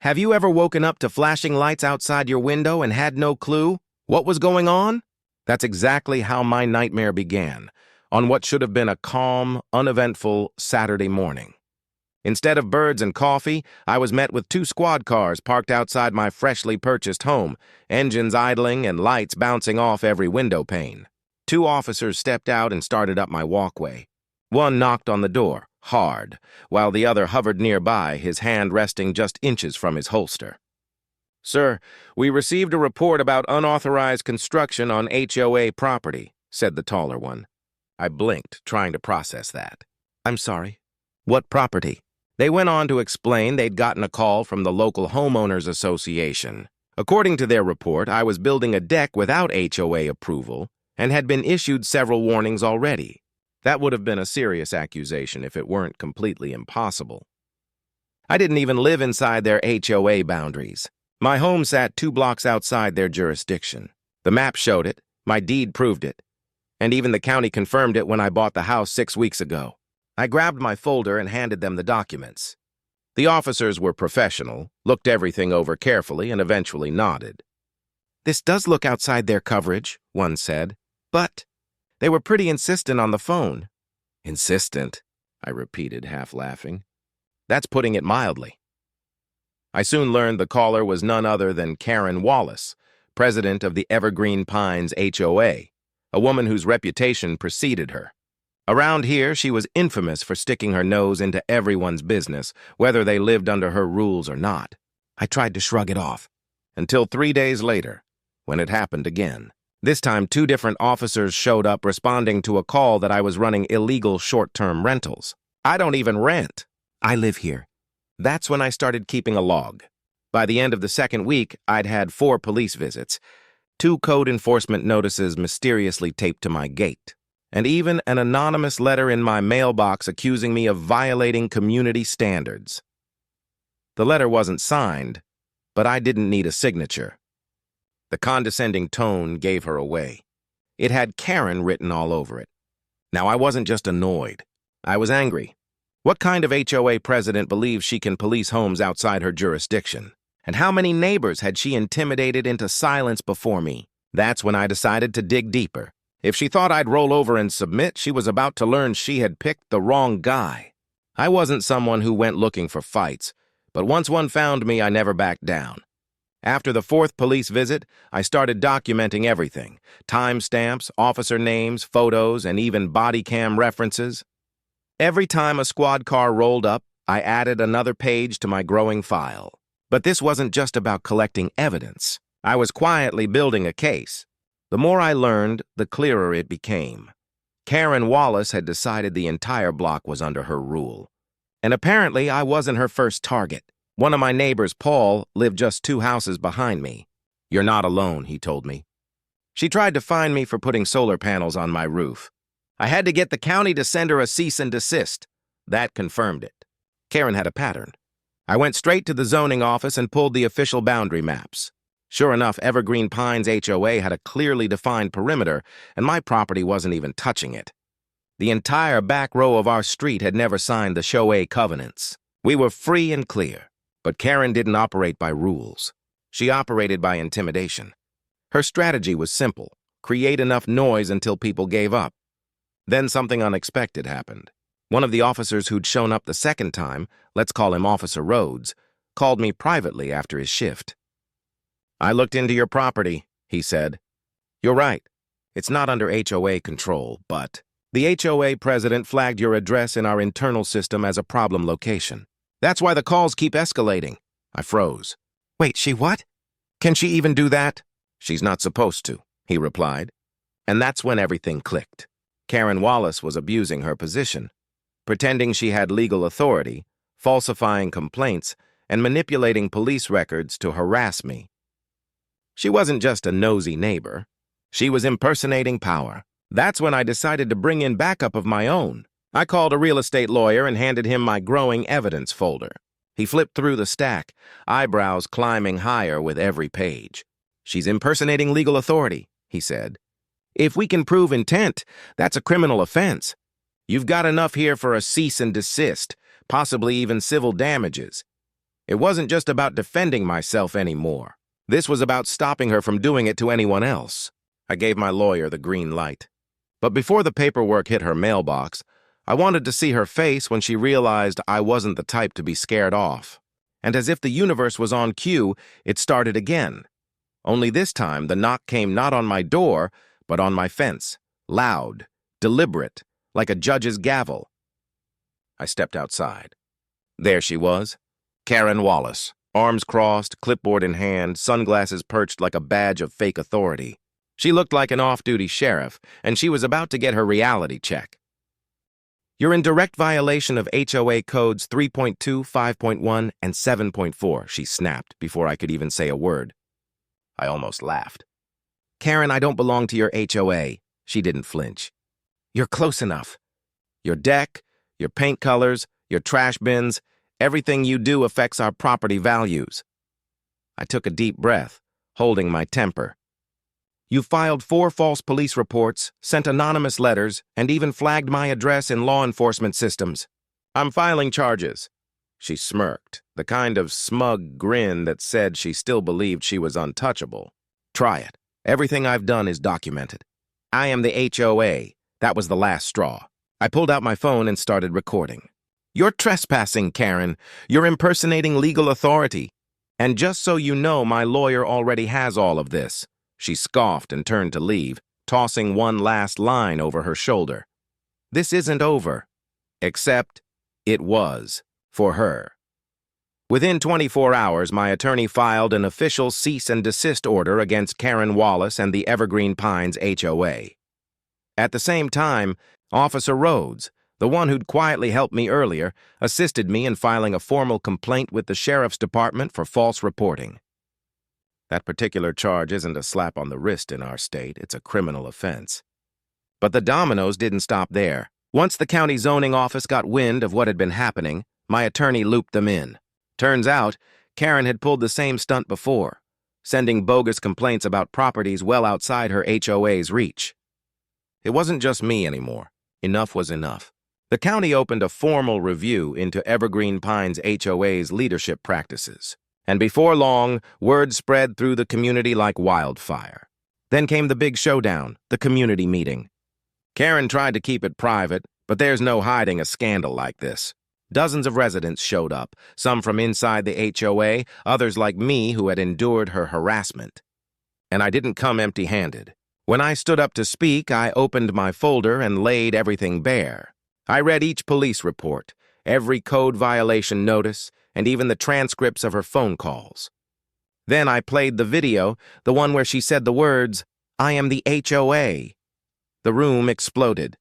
Have you ever woken up to flashing lights outside your window and had no clue what was going on? That's exactly how my nightmare began, on what should have been a calm, uneventful Saturday morning. Instead of birds and coffee, I was met with 2 squad cars parked outside my freshly purchased home, engines idling and lights bouncing off every window pane. 2 officers stepped out and started up my walkway. One knocked on the door, hard, while the other hovered nearby, his hand resting just inches from his holster. "Sir, we received a report about unauthorized construction on HOA property," said the taller one. I blinked, trying to process that. "I'm sorry. What property?" They went on to explain they'd gotten a call from the local homeowners association. According to their report, I was building a deck without HOA approval and had been issued several warnings already. That would have been a serious accusation if it weren't completely impossible. I didn't even live inside their HOA boundaries. My home sat 2 blocks outside their jurisdiction. The map showed it, my deed proved it, and even the county confirmed it when I bought the house 6 weeks ago. I grabbed my folder and handed them the documents. The officers were professional, looked everything over carefully, and eventually nodded. "This does look outside their coverage," one said, "but..." They were pretty insistent on the phone. "Insistent," I repeated, half laughing. "That's putting it mildly." I soon learned the caller was none other than Karen Wallace, president of the Evergreen Pines HOA, a woman whose reputation preceded her. Around here, she was infamous for sticking her nose into everyone's business, whether they lived under her rules or not. I tried to shrug it off, until 3 days later, when it happened again. This time, 2 different officers showed up responding to a call that I was running illegal short-term rentals. "I don't even rent. I live here." That's when I started keeping a log. By the end of the 2nd week, I'd had 4 police visits, 2 code enforcement notices mysteriously taped to my gate, and even an anonymous letter in my mailbox accusing me of violating community standards. The letter wasn't signed, but I didn't need a signature. The condescending tone gave her away. It had Karen written all over it. Now, I wasn't just annoyed. I was angry. What kind of HOA president believes she can police homes outside her jurisdiction? And how many neighbors had she intimidated into silence before me? That's when I decided to dig deeper. If she thought I'd roll over and submit, she was about to learn she had picked the wrong guy. I wasn't someone who went looking for fights, but once one found me, I never backed down. After the 4th police visit, I started documenting everything: timestamps, officer names, photos, and even body cam references. Every time a squad car rolled up, I added another page to my growing file. But this wasn't just about collecting evidence. I was quietly building a case. The more I learned, the clearer it became. Karen Wallace had decided the entire block was under her rule. And apparently, I wasn't her first target. One of my neighbors, Paul, lived just 2 houses behind me. "You're not alone," he told me. She tried to find me for putting solar panels on my roof. I had to get the county to send her a cease and desist. That confirmed it. Karen had a pattern. I went straight to the zoning office and pulled the official boundary maps. Sure enough, Evergreen Pines HOA had a clearly defined perimeter, and my property wasn't even touching it. The entire back row of our street had never signed the HOA covenants. We were free and clear. But Karen didn't operate by rules. She operated by intimidation. Her strategy was simple: create enough noise until people gave up. Then something unexpected happened. One of the officers who'd shown up the 2nd time, let's call him Officer Rhodes, called me privately after his shift. "I looked into your property," he said. "You're right. It's not under HOA control, but the HOA president flagged your address in our internal system as a problem location. That's why the calls keep escalating." I froze. "Wait, she what? Can she even do that?" "She's not supposed to," he replied. And that's when everything clicked. Karen Wallace was abusing her position, pretending she had legal authority, falsifying complaints, and manipulating police records to harass me. She wasn't just a nosy neighbor. She was impersonating power. That's when I decided to bring in backup of my own. I called a real estate lawyer and handed him my growing evidence folder. He flipped through the stack, eyebrows climbing higher with every page. "She's impersonating legal authority," he said. "If we can prove intent, that's a criminal offense. You've got enough here for a cease and desist, possibly even civil damages. It wasn't just about defending myself anymore. This was about stopping her from doing it to anyone else. I gave my lawyer the green light. But before the paperwork hit her mailbox, I wanted to see her face when she realized I wasn't the type to be scared off. And as if the universe was on cue, it started again. Only this time, the knock came not on my door, but on my fence. Loud, deliberate, like a judge's gavel. I stepped outside. There she was, Karen Wallace, arms crossed, clipboard in hand, sunglasses perched like a badge of fake authority. She looked like an off-duty sheriff, and she was about to get her reality check. "You're in direct violation of HOA codes 3.2, 5.1, and 7.4, she snapped before I could even say a word. I almost laughed. "Karen, I don't belong to your HOA." She didn't flinch. "You're close enough. Your deck, your paint colors, your trash bins, everything you do affects our property values." I took a deep breath, holding my temper. "You filed 4 false police reports, sent anonymous letters, and even flagged my address in law enforcement systems. I'm filing charges." She smirked, the kind of smug grin that said she still believed she was untouchable. "Try it. Everything I've done is documented. I am the HOA. That was the last straw." I pulled out my phone and started recording. "You're trespassing, Karen. You're impersonating legal authority. And just so you know, my lawyer already has all of this." She scoffed and turned to leave, tossing one last line over her shoulder. This isn't over. Except it was, for her. Within 24 hours, my attorney filed an official cease and desist order against Karen Wallace and the Evergreen Pines HOA. At the same time, Officer Rhodes, the one who'd quietly helped me earlier, assisted me in filing a formal complaint with the Sheriff's Department for false reporting. That particular charge isn't a slap on the wrist in our state, it's a criminal offense. But the dominoes didn't stop there. Once the county zoning office got wind of what had been happening, my attorney looped them in. Turns out, Karen had pulled the same stunt before, sending bogus complaints about properties well outside her HOA's reach. It wasn't just me anymore. Enough was enough. The county opened a formal review into Evergreen Pines HOA's leadership practices. And before long, word spread through the community like wildfire. Then came the big showdown, the community meeting. Karen tried to keep it private, but there's no hiding a scandal like this. Dozens of residents showed up, some from inside the HOA, others like me who had endured her harassment. And I didn't come empty-handed. When I stood up to speak, I opened my folder and laid everything bare. I read each police report, every code violation notice, and even the transcripts of her phone calls. Then I played the video, the one where she said the words, "I am the HOA." The room exploded.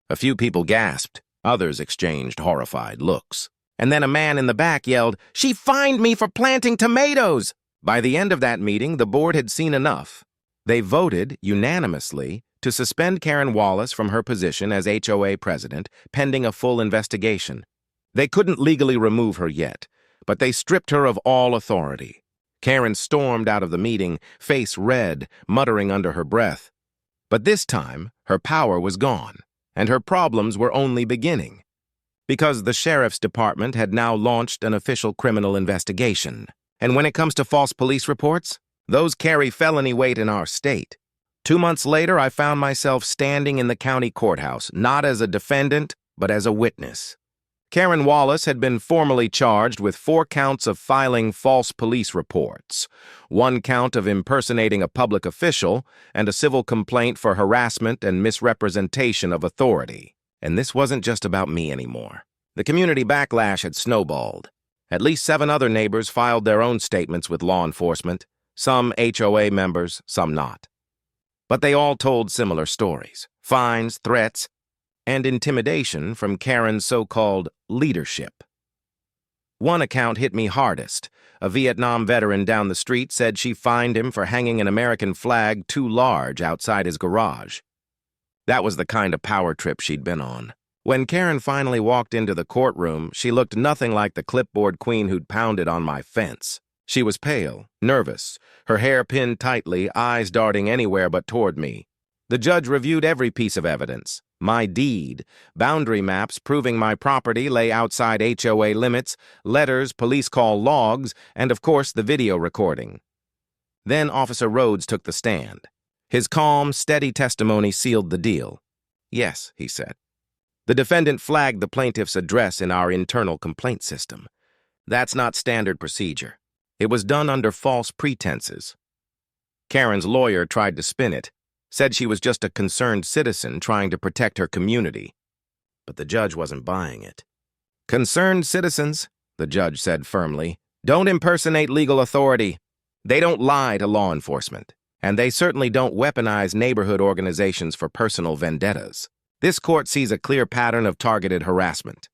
A few people gasped, others exchanged horrified looks. And then a man in the back yelled, "She fined me for planting tomatoes!" By the end of that meeting, the board had seen enough. They voted, unanimously, to suspend Karen Wallace from her position as HOA president, pending a full investigation. They couldn't legally remove her yet, but they stripped her of all authority. Karen stormed out of the meeting, face red, muttering under her breath. But this time, her power was gone, and her problems were only beginning. Because the Sheriff's Department had now launched an official criminal investigation. And when it comes to false police reports, those carry felony weight in our state. 2 months later, I found myself standing in the county courthouse, not as a defendant, but as a witness. Karen Wallace had been formally charged with 4 counts of filing false police reports, 1 count of impersonating a public official, and a civil complaint for harassment and misrepresentation of authority. And this wasn't just about me anymore. The community backlash had snowballed. At least 7 other neighbors filed their own statements with law enforcement, some HOA members, some not. But they all told similar stories: fines, threats, and intimidation from Karen's so-called leadership. One account hit me hardest. A Vietnam veteran down the street said she fined him for hanging an American flag too large outside his garage. That was the kind of power trip she'd been on. When Karen finally walked into the courtroom, she looked nothing like the clipboard queen who'd pounded on my fence. She was pale, nervous, her hair pinned tightly, eyes darting anywhere but toward me. The judge reviewed every piece of evidence: my deed, boundary maps proving my property lay outside HOA limits, letters, police call logs, and of course the video recording. Then Officer Rhodes took the stand. His calm, steady testimony sealed the deal. "Yes," he said. "The defendant flagged the plaintiff's address in our internal complaint system. That's not standard procedure. It was done under false pretenses." Karen's lawyer tried to spin it, said she was just a concerned citizen trying to protect her community. But the judge wasn't buying it. "Concerned citizens," the judge said firmly, "don't impersonate legal authority. They don't lie to law enforcement, and they certainly don't weaponize neighborhood organizations for personal vendettas. This court sees a clear pattern of targeted harassment.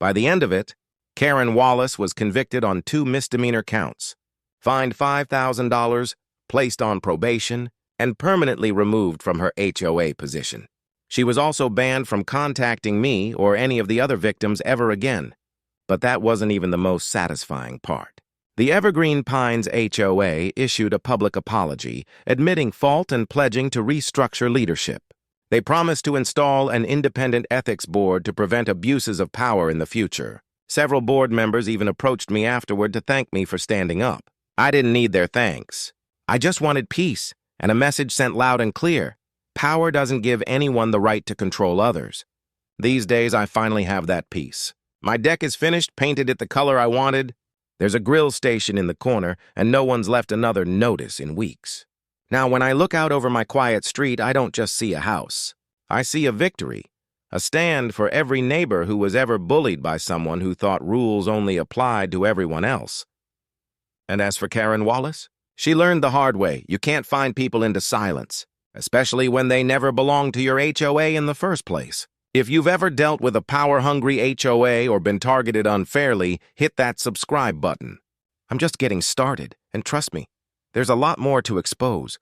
By the end of it, Karen Wallace was convicted on 2 misdemeanor counts, fined $5,000, placed on probation, and permanently removed from her HOA position. She was also banned from contacting me or any of the other victims ever again. But that wasn't even the most satisfying part. The Evergreen Pines HOA issued a public apology, admitting fault and pledging to restructure leadership. They promised to install an independent ethics board to prevent abuses of power in the future. Several board members even approached me afterward to thank me for standing up. I didn't need their thanks. I just wanted peace and a message sent loud and clear. Power doesn't give anyone the right to control others. These days, I finally have that peace. My deck is finished, painted it the color I wanted. There's a grill station in the corner, and no one's left another notice in weeks. Now, when I look out over my quiet street, I don't just see a house. I see a victory, a stand for every neighbor who was ever bullied by someone who thought rules only applied to everyone else. And as for Karen Wallace, she learned the hard way. You can't find people into silence, especially when they never belonged to your HOA in the first place. If you've ever dealt with a power-hungry HOA or been targeted unfairly, hit that subscribe button. I'm just getting started, and trust me, there's a lot more to expose.